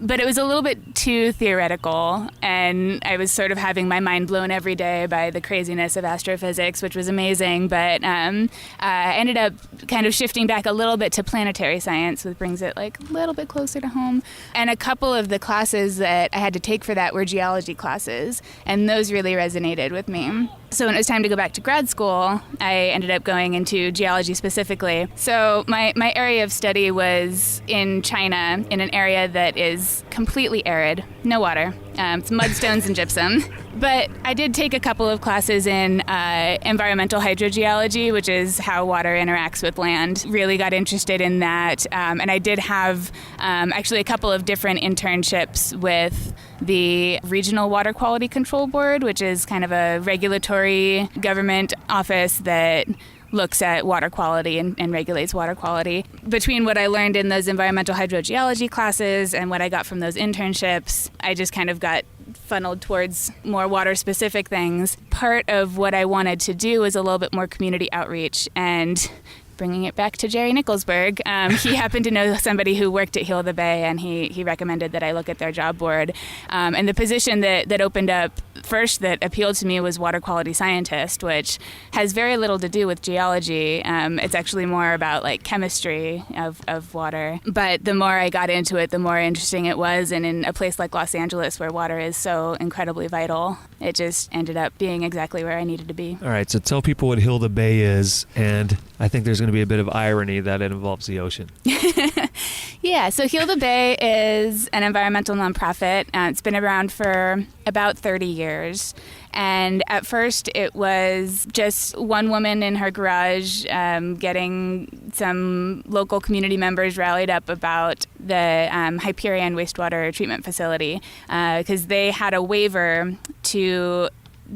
But it was a little bit too theoretical, and I was sort of having my mind blown every day by the craziness of astrophysics, which was amazing. But I ended up kind of shifting back a little bit to planetary science, which brings it like a little bit closer to home. And a couple of the classes that I had to take for that were geology classes, and those really resonated with me. So when it was time to go back to grad school, I ended up going into geology specifically. So my area of study was in China, in an area that is completely arid, no water. It's mudstones and gypsum. But I did take a couple of classes in environmental hydrogeology, which is how water interacts with land. Really got interested in that. And I did have actually a couple of different internships with the Regional Water Quality Control Board, which is kind of a regulatory government office that looks at water quality and regulates water quality. Between what I learned in those environmental hydrogeology classes and what I got from those internships, I just kind of got funneled towards more water-specific things. Part of what I wanted to do was a little bit more community outreach, and bringing it back to Jerry Nicholsburg, he happened to know somebody who worked at Heal the Bay, and he recommended that I look at their job board. And the position that opened up first that appealed to me was water quality scientist, which has very little to do with geology. It's actually more about like chemistry of water. But the more I got into it, the more interesting it was. And in a place like Los Angeles, where water is so incredibly vital, it just ended up being exactly where I needed to be. All right, so tell people what Heal the Bay is, and I think there's going to be a bit of irony that it involves the ocean. Yeah, so Heal the Bay is an environmental nonprofit. It's been around for about 30 years. And at first, it was just one woman in her garage getting some local community members rallied up about the Hyperion wastewater treatment facility, because they had a waiver to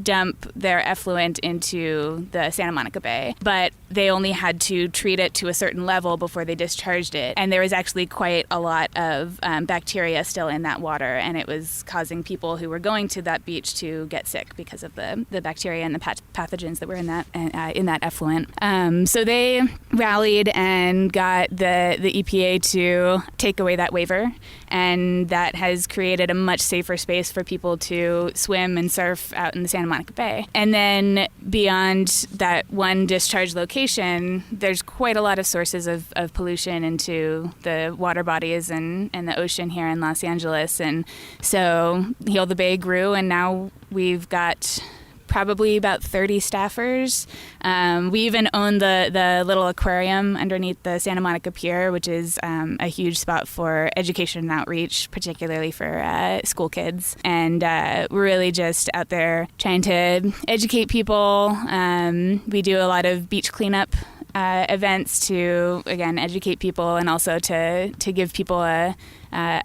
dump their effluent into the Santa Monica Bay, but they only had to treat it to a certain level before they discharged it. And there was actually quite a lot of bacteria still in that water, and it was causing people who were going to that beach to get sick because of the bacteria and the pathogens that were in that effluent. So they rallied and got the EPA to take away that waiver, and that has created a much safer space for people to swim and surf out in the Santa Monica Bay. And then beyond that one discharge location, there's quite a lot of sources of pollution into the water bodies and the ocean here in Los Angeles. And so Heal the Bay grew, and now we've got probably about 30 staffers. We even own the little aquarium underneath the Santa Monica Pier, which is a huge spot for education and outreach, particularly for school kids. And we're really just out there trying to educate people. We do a lot of beach cleanup events to, again, educate people, and also to give people a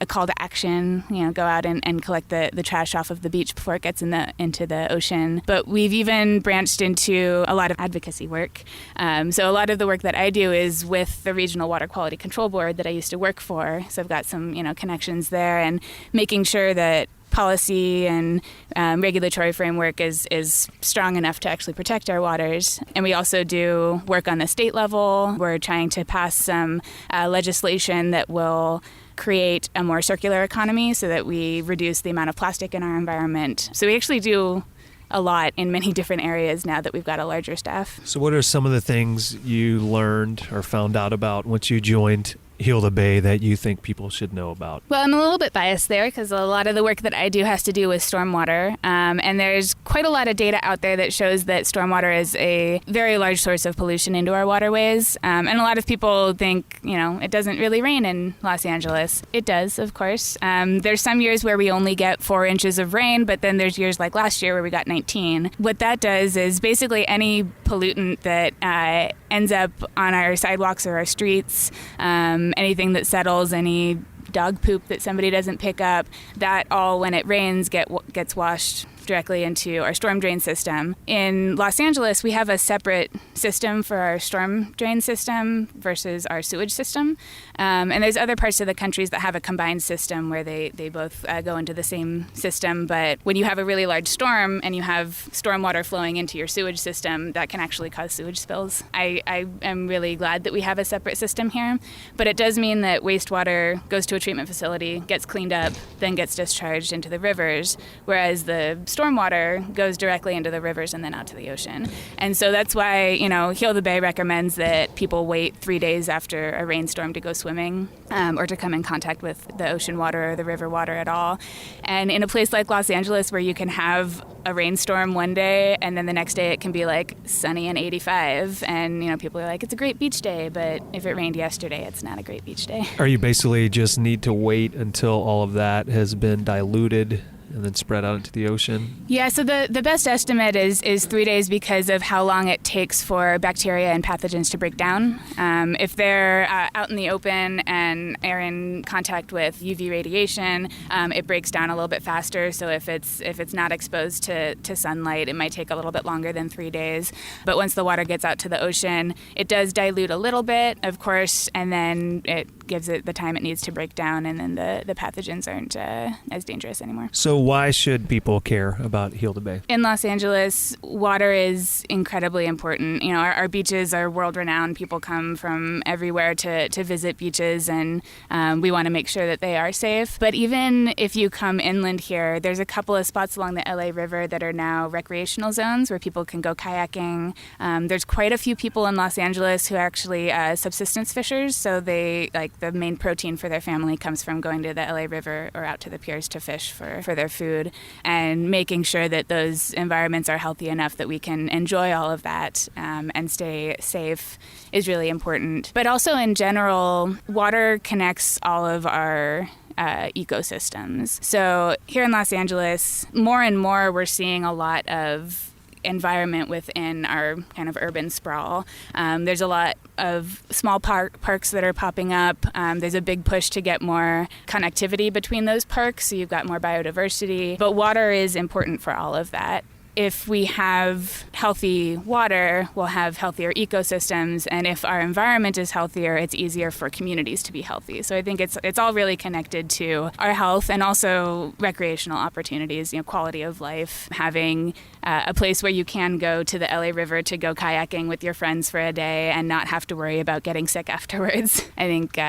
call to action, go out and collect the trash off of the beach before it gets into the ocean. But we've even branched into a lot of advocacy work. So a lot of the work that I do is with the Regional Water Quality Control Board that I used to work for. So I've got some, connections there, and making sure that policy and regulatory framework is strong enough to actually protect our waters. And we also do work on the state level. We're trying to pass some legislation that will create a more circular economy so that we reduce the amount of plastic in our environment. So we actually do a lot in many different areas now that we've got a larger staff. So what are some of the things you learned or found out about once you joined Heal the Bay that you think people should know about? Well, I'm a little bit biased there because a lot of the work that I do has to do with stormwater. And there's quite a lot of data out there that shows that stormwater is a very large source of pollution into our waterways. And a lot of people think, it doesn't really rain in Los Angeles. It does, of course. There's some years where we only get 4 inches of rain, but then there's years like last year where we got 19. What that does is basically any pollutant that ends up on our sidewalks or our streets, anything that settles, any dog poop that somebody doesn't pick up, that all, when it rains, gets washed directly into our storm drain system. In Los Angeles, we have a separate system for our storm drain system versus our sewage system. And there's other parts of the countries that have a combined system where they both go into the same system. But when you have a really large storm and you have stormwater flowing into your sewage system, that can actually cause sewage spills. I am really glad that we have a separate system here. But it does mean that wastewater goes to a treatment facility, gets cleaned up, then gets discharged into the rivers, whereas the stormwater goes directly into the rivers and then out to the ocean. And so that's why, Heal the Bay recommends that people wait 3 days after a rainstorm to go swimming or to come in contact with the ocean water or the river water at all. And in a place like Los Angeles where you can have a rainstorm one day and then the next day it can be like sunny and 85 and people are like, it's a great beach day, but if it rained yesterday, it's not a great beach day. Or you basically just need to wait until all of that has been diluted and then spread out into the ocean? Yeah, so the best estimate is 3 days because of how long it takes for bacteria and pathogens to break down. If they're out in the open and are in contact with UV radiation, it breaks down a little bit faster. So if it's not exposed to sunlight, it might take a little bit longer than 3 days. But once the water gets out to the ocean, it does dilute a little bit, of course, and then it gives it the time it needs to break down, and then the pathogens aren't as dangerous anymore. So why should people care about Heal the Bay? In Los Angeles, water is incredibly important. Our beaches are world-renowned. People come from everywhere to visit beaches, and we want to make sure that they are safe. But even if you come inland here, there's a couple of spots along the LA River that are now recreational zones where people can go kayaking. There's quite a few people in Los Angeles who are actually subsistence fishers, so they the main protein for their family comes from going to the LA River or out to the piers to fish for their food, and making sure that those environments are healthy enough that we can enjoy all of that and stay safe is really important. But also in general, water connects all of our ecosystems. So here in Los Angeles, more and more we're seeing a lot of environment within our kind of urban sprawl. There's a lot of small parks that are popping up. There's a big push to get more connectivity between those parks, so you've got more biodiversity. But water is important for all of that. If we have healthy water, we'll have healthier ecosystems, and if our environment is healthier, it's easier for communities to be healthy. So I think it's all really connected to our health and also recreational opportunities, quality of life, having a place where you can go to the LA River to go kayaking with your friends for a day and not have to worry about getting sick afterwards, I think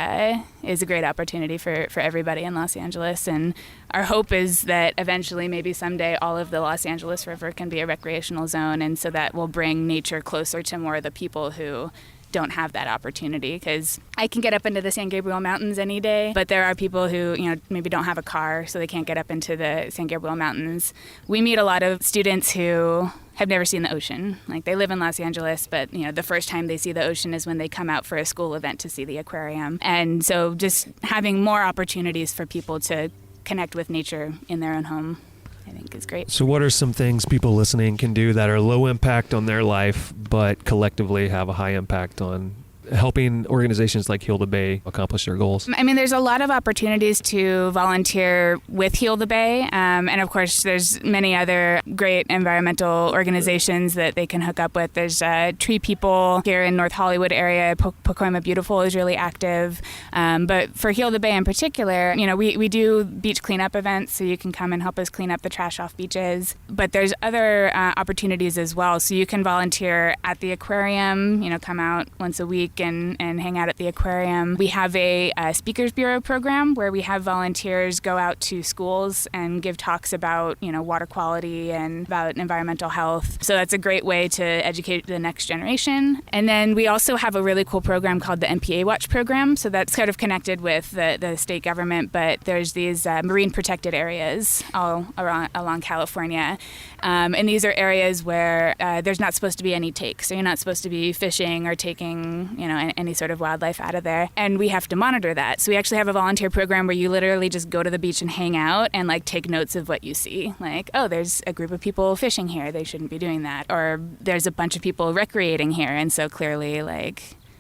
is a great opportunity for everybody in Los Angeles. And our hope is that eventually, maybe someday, all of the Los Angeles River can be a recreational zone, and so that will bring nature closer to more of the people who don't have that opportunity. Because I can get up into the San Gabriel Mountains any day, but there are people who maybe don't have a car, so they can't get up into the San Gabriel Mountains. We meet a lot of students who have never seen the ocean. They live in Los Angeles, but the first time they see the ocean is when they come out for a school event to see the aquarium. And so just having more opportunities for people to connect with nature in their own home, I think is great. So what are some things people listening can do that are low impact on their life, but collectively have a high impact on helping organizations like Heal the Bay accomplish their goals? I mean, there's a lot of opportunities to volunteer with Heal the Bay. And of course, there's many other great environmental organizations that they can hook up with. There's Tree People here in North Hollywood area. Pacoima Beautiful is really active. But for Heal the Bay in particular, we do beach cleanup events, so you can come and help us clean up the trash off beaches. But there's other opportunities as well. So you can volunteer at the aquarium, come out once a week and hang out at the aquarium. We have a Speakers Bureau program where we have volunteers go out to schools and give talks about, water quality and about environmental health. So that's a great way to educate the next generation. And then we also have a really cool program called the MPA Watch program. So that's sort of connected with the state government, but there's these marine protected areas all along California. And these are areas where there's not supposed to be any take. So you're not supposed to be fishing or taking, any sort of wildlife out of there. And we have to monitor that. So we actually have a volunteer program where you literally just go to the beach and hang out and take notes of what you see. There's a group of people fishing here. They shouldn't be doing that. Or there's a bunch of people recreating here. And so clearly,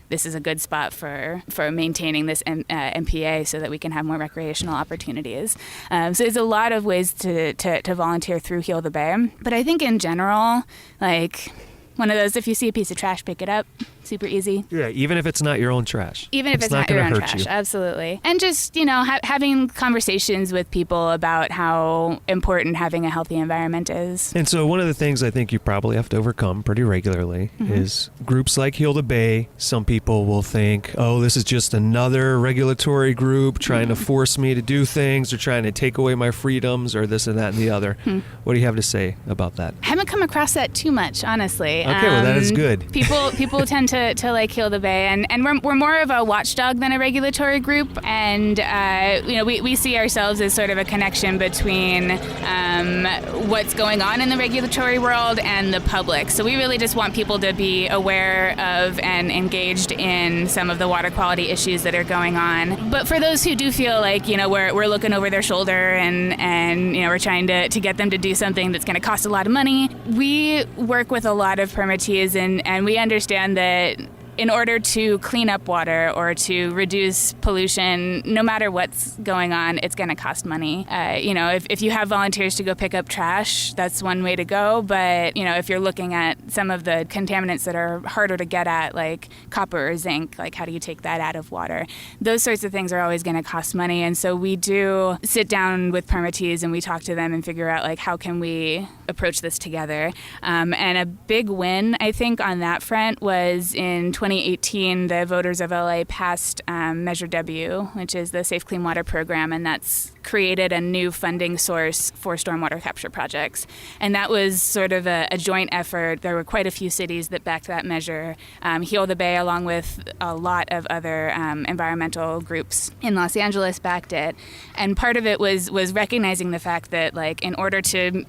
this is a good spot for maintaining this MPA so that we can have more recreational opportunities. So there's a lot of ways to volunteer through Heal the Bay. But I think in general, like one of those, if you see a piece of trash, pick it up. Super easy. Yeah, even if it's not your own trash. Even if it's not your own trash, absolutely. And just, having conversations with people about how important having a healthy environment is. And so one of the things I think you probably have to overcome pretty regularly is groups like Heal the Bay. Some people will think, oh, this is just another regulatory group trying to force me to do things or trying to take away my freedoms or this and that and the other. What do you have to say about that? I haven't come across that too much, honestly. Okay, well, that is good. People tend to like Heal the Bay, and we're more of a watchdog than a regulatory group, and we see ourselves as sort of a connection between what's going on in the regulatory world and the public. So we really just want people to be aware of and engaged in some of the water quality issues that are going on. But for those who do feel like we're looking over their shoulder and we're trying to get them to do something that's going to cost a lot of money, we work with a lot of permittees, and we understand that in order to clean up water or to reduce pollution, no matter what's going on, it's going to cost money. If you have volunteers to go pick up trash, that's one way to go. But, if you're looking at some of the contaminants that are harder to get at, like copper or zinc, like how do you take that out of water? Those sorts of things are always going to cost money. And so we do sit down with permittees and we talk to them and figure out, like, how can we approach this together? And a big win, I think, on that front was in 2018, the voters of LA passed Measure W, which is the Safe Clean Water Program, and that's created a new funding source for stormwater capture projects. And that was sort of a joint effort. There were quite a few cities that backed that measure. Heal the Bay, along with a lot of other environmental groups in Los Angeles, backed it. And part of it was recognizing the fact that, like, in order to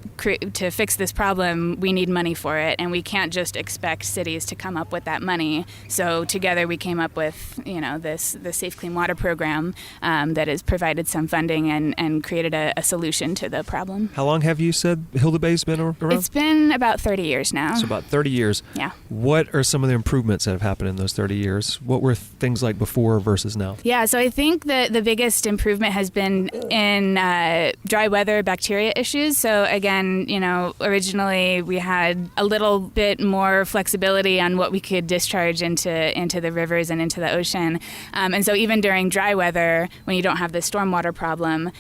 fix this problem, we need money for it, and we can't just expect cities to come up with that money. So together we came up with, the Safe Clean Water Program that has provided some funding and created a solution to the problem. How long have you said Heal the Bay's been around? It's been about 30 years now. So about 30 years. Yeah. What are some of the improvements that have happened in those 30 years? What were things like before versus now? Yeah, so I think that the biggest improvement has been in dry weather bacteria issues. So again, originally we had a little bit more flexibility on what we could discharge into the rivers and into the ocean. And so even during dry weather, when you don't have the stormwater problem,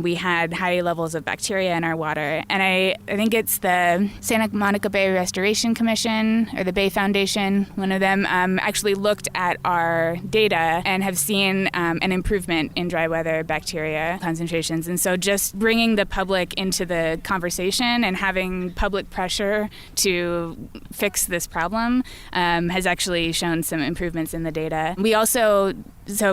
we had high levels of bacteria in our water. And I think it's the Santa Monica Bay Restoration Commission or the Bay Foundation, one of them, actually looked at our data and have seen an improvement in dry weather bacteria concentrations. And so just bringing the public into the conversation and having public pressure to fix this problem has actually shown some improvements in the data. We also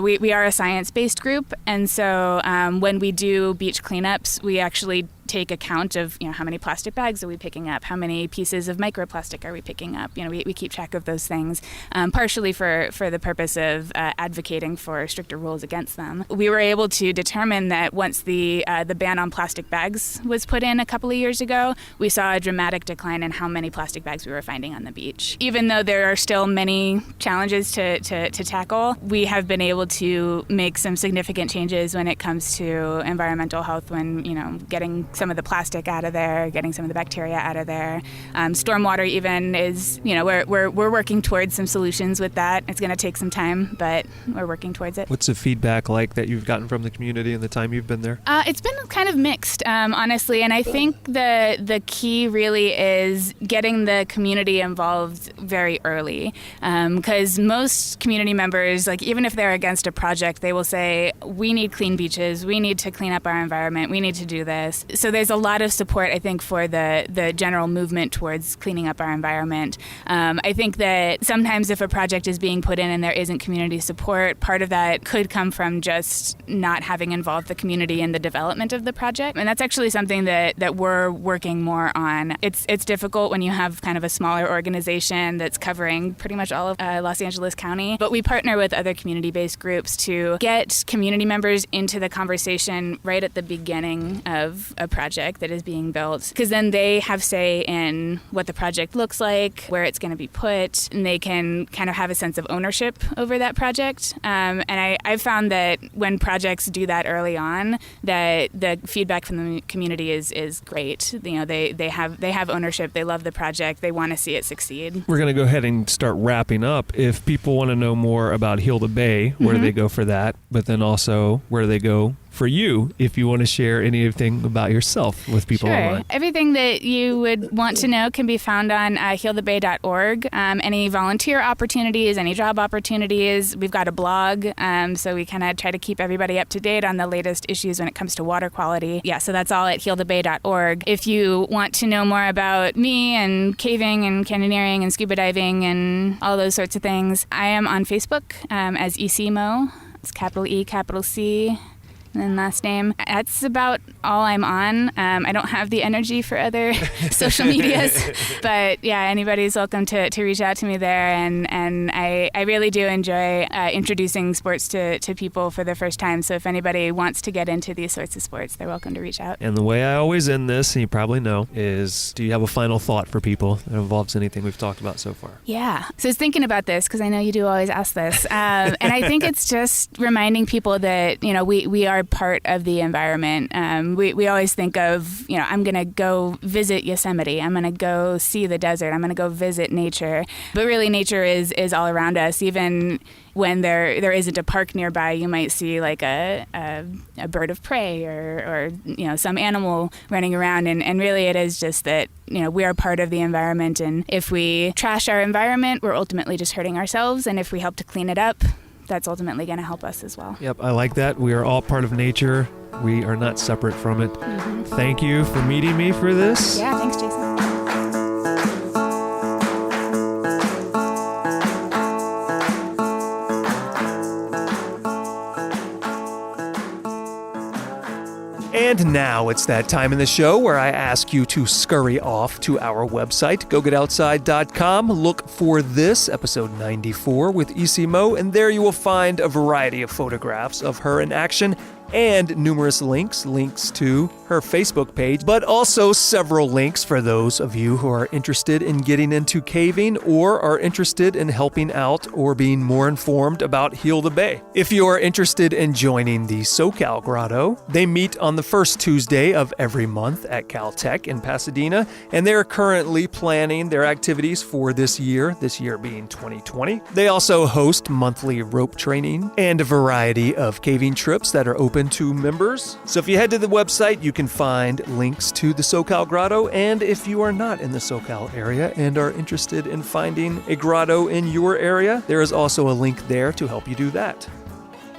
we are a science-based group, and so when we do beach cleanups, we actually take account of how many plastic bags are we picking up, how many pieces of microplastic are we picking up. We keep track of those things, partially for the purpose of advocating for stricter rules against them. We were able to determine that once the ban on plastic bags was put in a couple of years ago, we saw a dramatic decline in how many plastic bags we were finding on the beach. Even though there are still many challenges to tackle, we have been able to make some significant changes when it comes to environmental health, when getting some of the plastic out of there, getting some of the bacteria out of there. Stormwater even is, we're working towards some solutions with that. It's going to take some time, but we're working towards it. What's the feedback like that you've gotten from the community in the time you've been there? It's been kind of mixed, honestly, and I think the key really is getting the community involved very early, because most community members, like, even if they're against a project, they will say, we need clean beaches, we need to clean up our environment, we need to do this. So there's a lot of support, I think, for the general movement towards cleaning up our environment. I think that sometimes if a project is being put in and there isn't community support, part of that could come from just not having involved the community in the development of the project. And that's actually something that we're working more on. It's difficult when you have kind of a smaller organization that's covering pretty much all of Los Angeles County. But we partner with other community-based groups to get community members into the conversation right at the beginning of a project that is being built, because then they have say in what the project looks like, where it's going to be put, and they can kind of have a sense of ownership over that project. And I've found that when projects do that early on, that the feedback from the community is great. They have ownership. They love the project. They want to see it succeed. We're going to go ahead and start wrapping up. If people want to know more about Heal the Bay, where do they go for that? But then also, where do they go for you if you want to share anything about yourself with people online? Everything that you would want to know can be found on healthebay.org. Any volunteer opportunities, any job opportunities. We've got a blog, so we kind of try to keep everybody up to date on the latest issues when it comes to water quality. Yeah, so that's all at healthebay.org. If you want to know more about me and caving and canyoneering and scuba diving and all those sorts of things, I am on Facebook as ECMO. It's capital E, capital C, and then last name. That's about all I'm on. I don't have the energy for other social medias, but yeah, anybody's welcome to reach out to me there. And I really do enjoy introducing sports to people for the first time. So if anybody wants to get into these sorts of sports, they're welcome to reach out. And the way I always end this, and you probably know, is do you have a final thought for people that involves anything we've talked about so far? Yeah. So I was thinking about this because I know you do always ask this. And I think it's just reminding people that, we are part of the environment. We always think of, I'm going to go visit Yosemite. I'm going to go see the desert. I'm going to go visit nature. But really, nature is all around us. Even when there isn't a park nearby, you might see like a bird of prey or some animal running around. And really, it is just that, we are part of the environment. And if we trash our environment, we're ultimately just hurting ourselves. And if we help to clean it up, that's ultimately going to help us as well. Yep, I like that. We are all part of nature. We are not separate from it. Mm-hmm. Thank you for meeting me for this. Yeah, thanks, Jason. And now it's that time in the show where I ask you to scurry off to our website, gogetoutside.com. Look for this, episode 94 with ECMO, and there you will find a variety of photographs of her in action and numerous links to her Facebook page, but also several links for those of you who are interested in getting into caving or are interested in helping out or being more informed about Heal the Bay. If you are interested in joining the SoCal Grotto, they meet on the first Tuesday of every month at Caltech in Pasadena, and they're currently planning their activities for this year being 2020. They also host monthly rope training and a variety of caving trips that are open to members. So if you head to the website, you can find links to the SoCal Grotto, and if you are not in the SoCal area and are interested in finding a grotto in your area, there is also a link there to help you do that.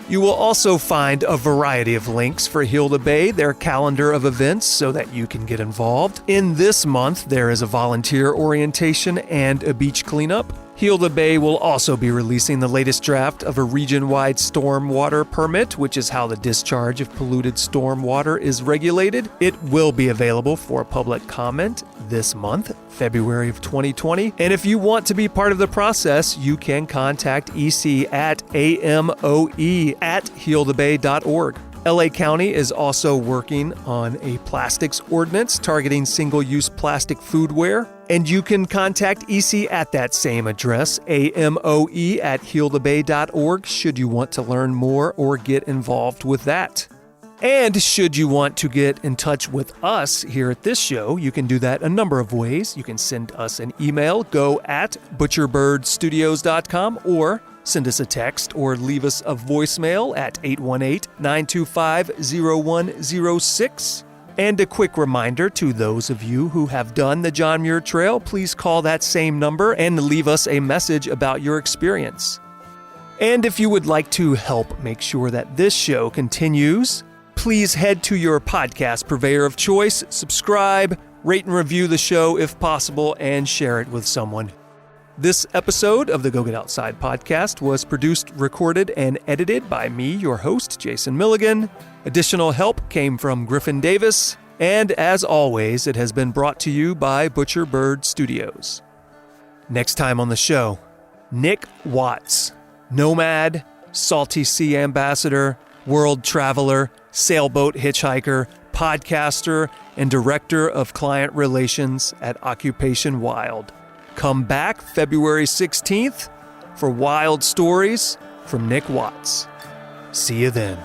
You will also find a variety of links for Heal the Bay, their calendar of events, so that you can get involved. In this month, there is a volunteer orientation and a beach cleanup. Heal the Bay will also be releasing the latest draft of a region-wide stormwater permit, which is how the discharge of polluted stormwater is regulated. It will be available for public comment this month, February of 2020. And if you want to be part of the process, you can contact EC at amoe@healthebay.org. LA County is also working on a plastics ordinance targeting single-use plastic foodware, and you can contact EC at that same address, amoe@healthebay.org, should you want to learn more or get involved with that. And should you want to get in touch with us here at this show, you can do that a number of ways. You can send us an email, go@butcherbirdstudios.com, or send us a text or leave us a voicemail at 818-925-0106. And a quick reminder to those of you who have done the John Muir Trail, please call that same number and leave us a message about your experience. And if you would like to help make sure that this show continues, please head to your podcast purveyor of choice, subscribe, rate and review the show if possible, and share it with someone. This episode of the Go Get Outside podcast was produced, recorded, and edited by me, your host, Jason Milligan. Additional help came from Griffin Davis. And as always, it has been brought to you by Butcher Bird Studios. Next time on the show, Nick Watts, nomad, salty sea ambassador, world traveler, sailboat hitchhiker, podcaster and director of client relations at Occupation Wild. Come back February 16th for Wild Stories from Nick Watts. See you then.